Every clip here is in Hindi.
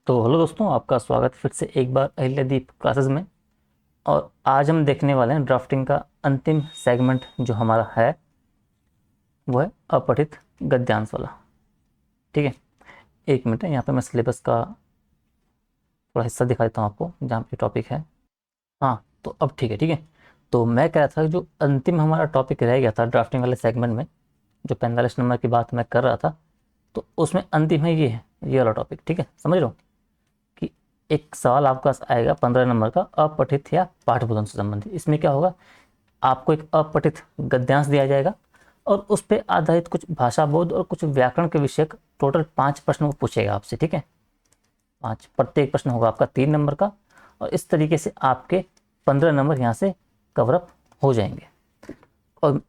तो हेलो दोस्तों, आपका स्वागत फिर से एक बार अहिल्यादीप क्लासेस में। और आज हम देखने वाले हैं ड्राफ्टिंग का अंतिम सेगमेंट जो हमारा है वो है अपठित गद्यांश वाला। ठीक है, एक मिनट है, यहाँ पे मैं सिलेबस का थोड़ा हिस्सा दिखा देता हूँ आपको जहाँ पे टॉपिक है। हाँ, तो अब ठीक है। ठीक है, तो मैं कह रहा था कि जो अंतिम हमारा टॉपिक रह गया था ड्राफ्टिंग वाले सेगमेंट में, जो 45 नंबर की बात मैं कर रहा था, तो उसमें अंतिम है ये वाला टॉपिक। ठीक है, समझ लो कि एक सवाल आपके पास आएगा 15 नंबर का, अपठित या पाठ्यपुस्तक से संबंधित। इसमें क्या होगा, आपको एक अपठित गद्यांश दिया जाएगा और उस पर आधारित कुछ भाषा बोध और कुछ व्याकरण के विषय टोटल 5 प्रश्न वो पूछेगा आपसे। ठीक है, 5, प्रत्येक प्रश्न होगा आपका 3 नंबर का, और इस तरीके से आपके 15 नंबर यहाँ से कवरअप हो जाएंगे। और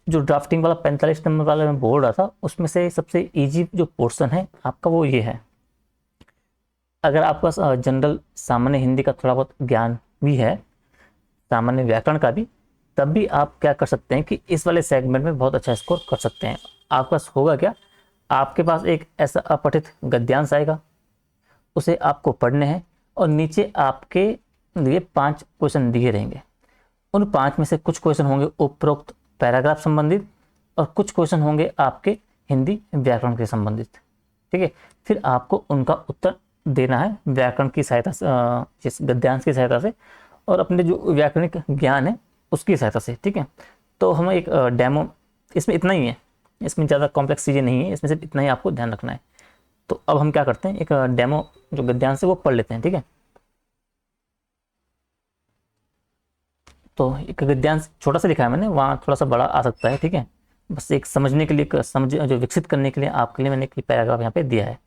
जो ड्राफ्टिंग वाला 45 नंबर वाला मैं बोल रहा था, उसमें से सबसे ईजी जो पोर्शन है आपका वो ये है। अगर आपके पास जनरल सामान्य हिंदी का थोड़ा बहुत ज्ञान भी है, सामान्य व्याकरण का भी, तब भी आप क्या कर सकते हैं कि इस वाले सेगमेंट में बहुत अच्छा स्कोर कर सकते हैं। आपके पास होगा क्या, आपके पास एक ऐसा अपठित गद्यांश आएगा, उसे आपको पढ़ने हैं और नीचे आपके लिए 5 क्वेश्चन दिए रहेंगे। उन 5 में से कुछ क्वेश्चन होंगे उपरोक्त पैराग्राफ संबंधित और कुछ क्वेश्चन होंगे आपके हिंदी व्याकरण के संबंधित। ठीक है, फिर आपको उनका उत्तर देना है व्याकरण की सहायता से, जिस गद्यांश की सहायता से और अपने जो व्याकरणिक ज्ञान है उसकी सहायता से। ठीक है, तो हम एक डेमो, इसमें इतना ही है, इसमें ज़्यादा कॉम्प्लेक्स चीज़ें नहीं है, इसमें सिर्फ इतना ही आपको ध्यान रखना है। तो अब हम क्या करते हैं, एक डेमो जो गद्यांश है वो पढ़ लेते हैं। ठीक है, तो एक गद्यांश छोटा सा लिखा है मैंने, वहाँ थोड़ा सा बड़ा आ सकता है। ठीक है, बस एक समझने के लिए, समझ जो विकसित करने के लिए आपके लिए मैंने एक पैराग्राफ यहाँ पे दिया है।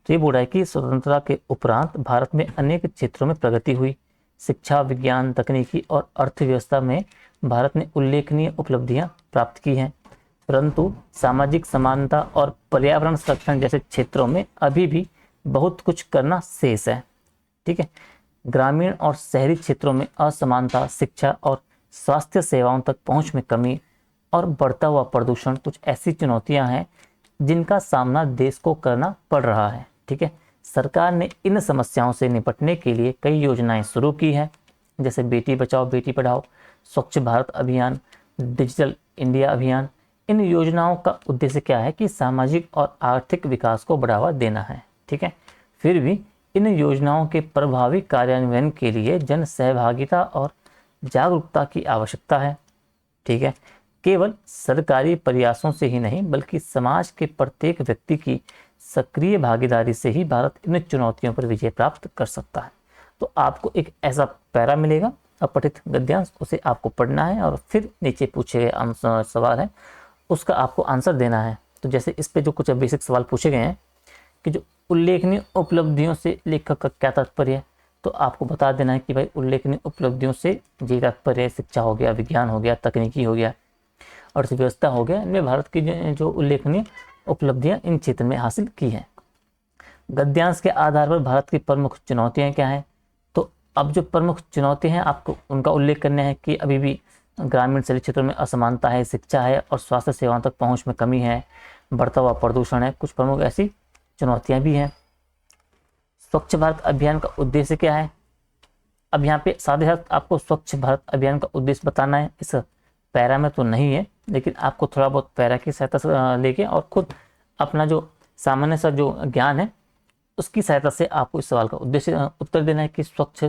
तो ये बोल रहा है कि स्वतंत्रता के उपरांत भारत में अनेक क्षेत्रों में प्रगति हुई। शिक्षा, विज्ञान, तकनीकी और अर्थव्यवस्था में भारत ने उल्लेखनीय उपलब्धियां प्राप्त की हैं, परंतु सामाजिक समानता और पर्यावरण संरक्षण जैसे क्षेत्रों में अभी भी बहुत कुछ करना शेष है। ठीक है, ग्रामीण और शहरी क्षेत्रों में असमानता, शिक्षा और स्वास्थ्य सेवाओं तक पहुंच में कमी और बढ़ता हुआ प्रदूषण कुछ ऐसी चुनौतियां हैं जिनका सामना देश को करना पड़ रहा है। ठीक है, सरकार ने इन समस्याओं से निपटने के लिए कई योजनाएं शुरू की हैं, जैसे बेटी बचाओ बेटी पढ़ाओ, स्वच्छ भारत अभियान, डिजिटल इंडिया अभियान। इन योजनाओं का उद्देश्य क्या है कि सामाजिक और आर्थिक विकास को बढ़ावा देना है। ठीक है, फिर भी इन योजनाओं के प्रभावी कार्यान्वयन के लिए जन सहभागिता और जागरूकता की आवश्यकता है। ठीक है, केवल सरकारी प्रयासों से ही नहीं बल्कि समाज के प्रत्येक व्यक्ति की सक्रिय भागीदारी से ही भारत इन चुनौतियों पर विजय प्राप्त कर सकता है। तो आपको एक ऐसा पैरा मिलेगा अपठित गद्यांश, उसे आपको पढ़ना है और फिर नीचे पूछे गए आंसर सवाल है उसका आपको आंसर देना है। तो जैसे इस पे जो कुछ बेसिक सवाल पूछे गए हैं कि जो उल्लेखनीय उपलब्धियों से लेखक का क्या तात्पर्य है, तो आपको बता देना है कि भाई उल्लेखनीय उपलब्धियों से ये तात्पर्य शिक्षा हो गया, विज्ञान हो गया, तकनीकी हो गया, अर्थव्यवस्था हो गया। इनमें भारत की जो उल्लेखनीय उपलब्धियां इन क्षेत्र में हासिल की हैं। गद्यांश के आधार पर भारत की प्रमुख चुनौतियां क्या हैं, तो अब जो प्रमुख चुनौतियां हैं आपको उनका उल्लेख करना है कि अभी भी ग्रामीण शहरी क्षेत्रों में असमानता है, शिक्षा है और स्वास्थ्य सेवाओं तक पहुंच में कमी है, बढ़ता हुआ प्रदूषण है, कुछ प्रमुख ऐसी चुनौतियां भी हैं। स्वच्छ भारत अभियान का उद्देश्य क्या है, अब यहाँ पे साथ ही साथ आपको स्वच्छ भारत अभियान का उद्देश्य बताना है। इस पैरा में तो नहीं है, लेकिन आपको थोड़ा बहुत पैरा की सहायता से लेके और खुद अपना जो सामान्य सा जो ज्ञान है उसकी सहायता से आपको इस सवाल का उद्देश्य उत्तर देना है कि स्वच्छ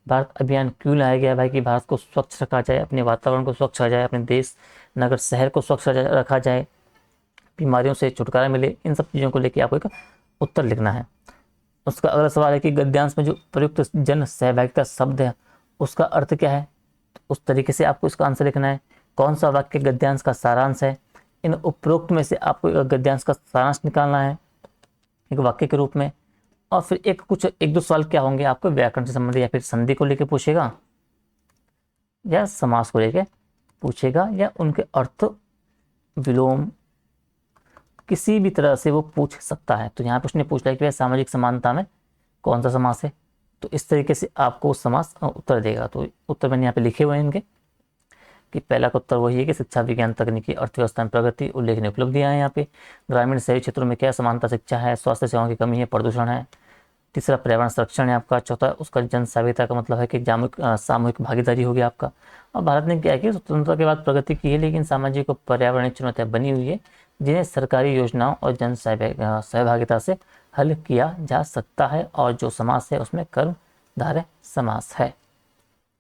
भारत अभियान क्यों लाया गया है भाई, कि भारत को स्वच्छ रखा जाए, अपने वातावरण को स्वच्छ रखा जाए, अपने देश नगर शहर को स्वच्छ रखा जाए, बीमारियों से छुटकारा मिले। इन सब चीज़ों को लेकर आपको एक उत्तर लिखना है। उसका अगला सवाल है कि गद्यांश में जो प्रयुक्त जन सहभागिता शब्द है उसका अर्थ क्या है, तो उस तरीके से आपको इसका आंसर लिखना है। कौन सा वाक्य गद्यांश का सारांश है, इन उपरोक्त में से आपको गद्यांश का सारांश निकालना है एक वाक्य के रूप में। और फिर एक दो सवाल क्या होंगे आपको व्याकरण से संबंधित, या फिर संधि को लेकर पूछेगा या समास को लेकर पूछेगा या उनके अर्थ विलोम, किसी भी तरह से वो पूछ सकता है। तो यहाँ पे उसने पूछ लिया कि सामाजिक समानता में कौन सा समास है, तो इस तरीके से आपको समास उत्तर देगा। तो उत्तर मैंने यहाँ पे लिखे हुए हैं इनके कि पहला का उत्तर वही है कि शिक्षा, विज्ञान, तकनीकी, अर्थव्यवस्था में प्रगति, उल्लेखनीय उपलब्धियां हैं। यहाँ पे ग्रामीण शहरी क्षेत्रों में क्या समानता, शिक्षा है, स्वास्थ्य सेवाओं की कमी है, प्रदूषण है, तीसरा पर्यावरण संरक्षण है आपका, चौथा उसका जन सहभागिता का मतलब है कि सामूहिक भागीदारी होगी आपका। और भारत ने क्या किया, स्वतंत्रता के बाद प्रगति की है, लेकिन सामाजिक और पर्यावरणीय चुनौतियां बनी हुई है जिन्हें सरकारी योजनाओं और जन सहभागिता से हल किया जा सकता है, और जो समाज है उसमें कर्मधारय समाज है।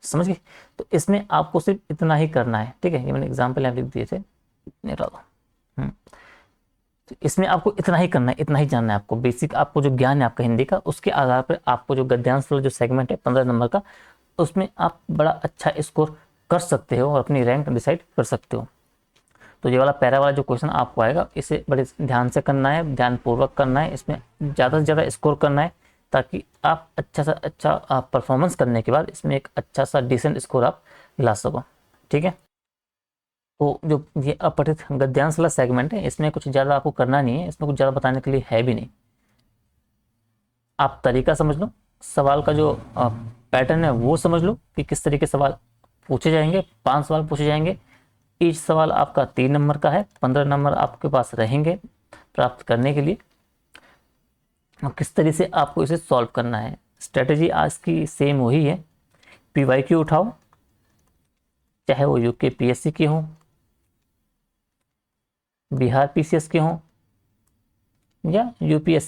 समझ गए? तो इसमें आपको सिर्फ इतना ही करना है, ठीक है। ये मैंने एग्जाम्पल यहाँ लिख दिए थे, नहीं डालो। तो इसमें आपको इतना ही करना है, इतना ही जानना है आपको। बेसिक आपको जो ज्ञान है आपका हिंदी का, उसके आधार पर आपको जो गद्यांश वाला जो सेगमेंट है 15 नंबर का, उसमें आप बड़ा अच्छा स्कोर कर सकते हो और अपनी रैंक डिसाइड कर सकते हो। तो ये वाला पैरा वाला जो क्वेश्चन आपको आएगा, इसे बड़े ध्यान से करना है, ध्यानपूर्वक करना है, इसमें ज़्यादा से ज़्यादा स्कोर करना है, ताकि आप अच्छा सा अच्छा परफॉर्मेंस करने के बाद इसमें एक अच्छा सा डिसेंट स्कोर आप ला सको, ठीक है। तो जो ये अपठित गद्यांश वाला सेगमेंट है, इसमें कुछ ज़्यादा आपको करना नहीं है, इसमें कुछ ज़्यादा बताने के लिए है भी नहीं। आप तरीका समझ लो, सवाल का जो पैटर्न है वो समझ लो कि किस तरीके सवाल पूछे जाएंगे। 5 सवाल पूछे जाएंगे, ईच सवाल आपका 3 नंबर का है, 15 नंबर आपके पास रहेंगे प्राप्त करने के लिए। और किस तरह से आपको इसे सॉल्व करना है, स्ट्रेटेजी आज की सेम वही है। PYQ उठाओ, चाहे वो यूके PSC की हो, बिहार PCS के हों, या यूपी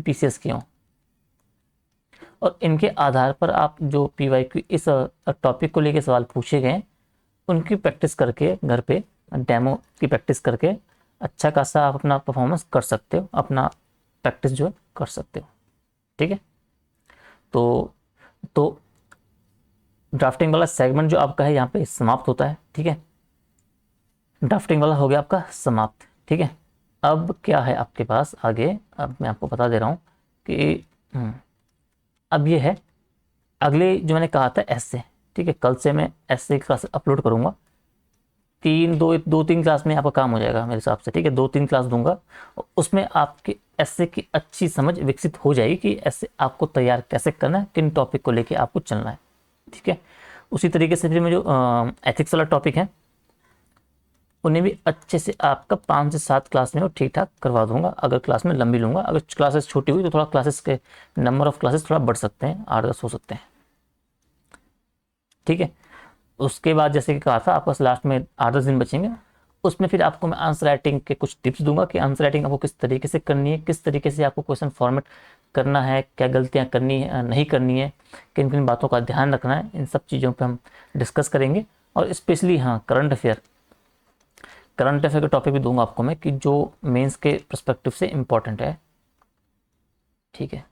PCS के हों, और इनके आधार पर आप जो PYQ इस टॉपिक को लेके सवाल पूछे गए उनकी प्रैक्टिस करके घर पे डेमो की प्रैक्टिस करके अच्छा खासा आप अपना परफॉर्मेंस कर सकते हो, अपना प्रैक्टिस जो है कर सकते हो, ठीक है। तो ड्राफ्टिंग वाला सेगमेंट जो आपका है यहाँ पे समाप्त होता है, ठीक है। ड्राफ्टिंग वाला हो गया आपका समाप्त, ठीक है। अब क्या है आपके पास आगे, अब मैं आपको बता दे रहा हूँ कि अब ये है अगले जो मैंने कहा था एस्से, ठीक है। कल से मैं एस्से की क्लास अपलोड करूँगा, 3 क्लास में आपका काम हो जाएगा मेरे हिसाब से, ठीक है। 2-3 क्लास दूंगा, उसमें आपके एस्से की अच्छी समझ विकसित हो जाएगी कि एस्से आपको तैयार कैसे करना है, किन टॉपिक को लेके आपको चलना है, ठीक है। उसी तरीके से फिर मैं जो एथिक्स वाला टॉपिक है उन्हें भी अच्छे से आपका 5 से 7 क्लास में ठीक ठाक करवा दूंगा, अगर क्लास में लंबी लूँगा। अगर क्लासेस छोटी हुई तो थोड़ा क्लासेस के नंबर ऑफ क्लासेस थोड़ा बढ़ सकते हैं, 8-10 हो सकते हैं, ठीक है। उसके बाद जैसे कि कहा था आपका लास्ट में 8-10 दिन बचेंगे, उसमें फिर आपको मैं आंसर राइटिंग के कुछ टिप्स दूंगा कि आंसर राइटिंग आपको किस तरीके से करनी है, किस तरीके से आपको क्वेश्चन फॉर्मेट करना है, क्या गलतियां करनी है नहीं करनी है, किन किन बातों का ध्यान रखना है, इन सब चीज़ों पर हम डिस्कस करेंगे। और स्पेशली हाँ, करंट अफेयर के टॉपिक भी दूंगा आपको मैं, कि जो मेंस के पर्सपेक्टिव से इम्पोर्टेंट है, ठीक है।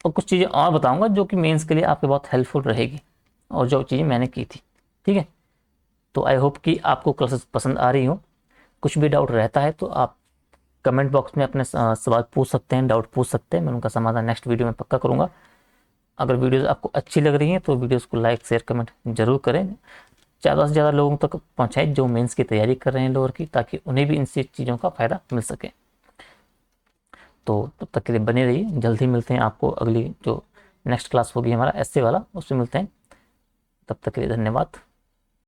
और कुछ चीज़ें और बताऊंगा जो कि मेंस के लिए आपके बहुत हेल्पफुल रहेगी, और जो चीज़ें मैंने की थी, ठीक है। तो आई होप कि आपको क्लासेस पसंद आ रही हो। कुछ भी डाउट रहता है तो आप कमेंट बॉक्स में अपने सवाल पूछ सकते हैं, डाउट पूछ सकते हैं, मैं उनका समाधान नेक्स्ट वीडियो में पक्का करूँगा। अगर वीडियोज़ आपको अच्छी लग रही हैं तो वीडियोज़ को लाइक शेयर कमेंट जरूर करें, ज़्यादा से ज़्यादा लोगों तक पहुँचाएं जो मेंस की तैयारी कर रहे हैं लोअर की, ताकि उन्हें भी इन चीज़ों का फ़ायदा मिल सके। तो तब तक के लिए बने रहिए, जल्द ही मिलते हैं आपको अगली जो नेक्स्ट क्लास होगी हमारा एस्से वाला, उसमें मिलते हैं। तब तक के लिए धन्यवाद।